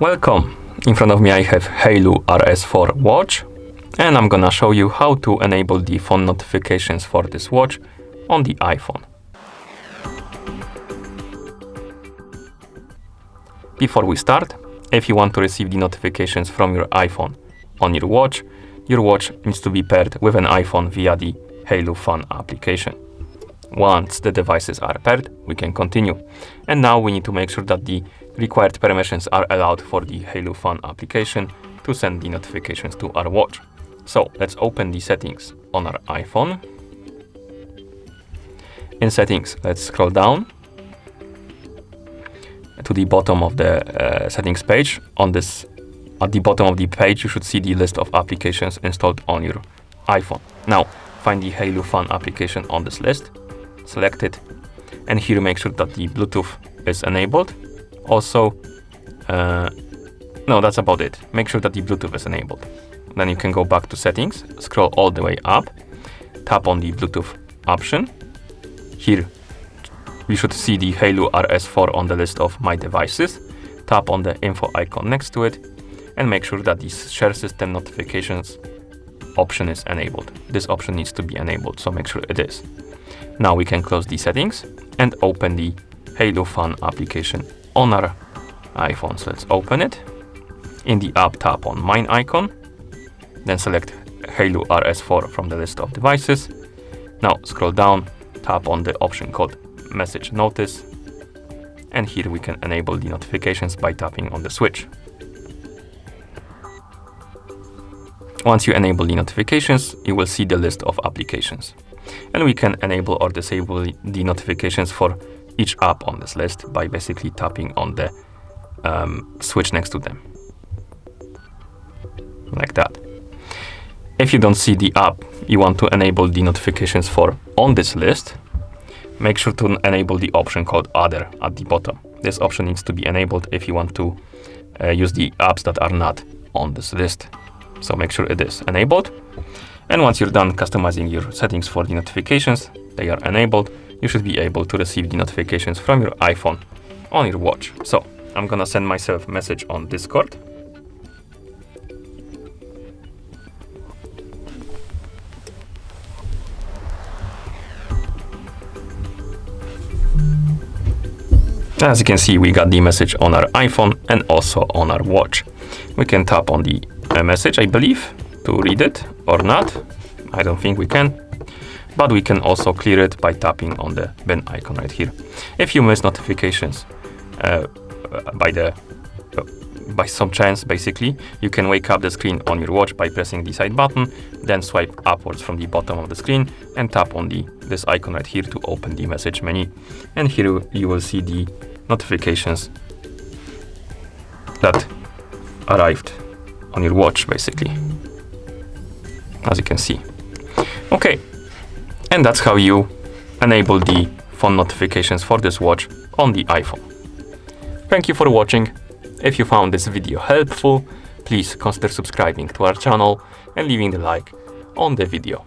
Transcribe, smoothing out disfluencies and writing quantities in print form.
Welcome! In front of me I have Haylou RS4 watch, and I'm gonna show you how to enable the phone notifications for this watch on the iPhone. Before we start, if you want to receive the notifications from your iPhone on your watch needs to be paired with an iPhone via the Haylou Phone application. Once the devices are paired, we can continue. And now we need to make sure that the required permissions are allowed for the Haylou Phone application to send the notifications to our watch. So let's open the settings on our iPhone. In settings, let's scroll down to the bottom of the settings page. At the bottom of the page, you should see the list of applications installed on your iPhone. Now, find the Haylou Phone application on this list, select it, and here make sure that the Bluetooth is enabled. Also, no, that's about it. Make sure that the Bluetooth is enabled. Then you can go back to settings, scroll all the way up, tap on the Bluetooth option. Here, we should see the Haylou RS4 on the list of my devices. Tap on the info icon next to it, and make sure that the share system notifications option is enabled. This option needs to be enabled, so make sure it is. Now we can close the settings and open the Haylou Phone application on our iPhone. So let's open it. In the app, tap on Mine icon, then select Haylou RS4 from the list of devices. Now scroll down, tap on the option called Message Notice, and here we can enable the notifications by tapping on the switch. Once you enable the notifications, you will see the list of applications. And we can enable or disable the notifications for each app on this list by basically tapping on the switch next to them. Like that. If you don't see the app you want to enable the notifications for on this list, make sure to enable the option called Other at the bottom. This option needs to be enabled if you want to use the apps that are not on this list. So make sure it is enabled. And once you're done customizing your settings for the notifications, they are enabled, you should be able to receive the notifications from your iPhone on your watch. So I'm gonna send myself a message on Discord. As you can see, we got the message on our iPhone and also on our watch. We can tap on the message, I believe, to read it or not. I don't think we can, but we can also clear it by tapping on the bin icon right here. If you miss notifications by some chance, basically, you can wake up the screen on your watch by pressing the side button, then swipe upwards from the bottom of the screen and tap on this icon right here to open the message menu. And here you will see the notifications that arrived on your watch, basically, as you can see. Okay, and that's how you enable the phone notifications for this watch on the iPhone. Thank you for watching. If you found this video helpful, please consider subscribing to our channel and leaving the like on the video.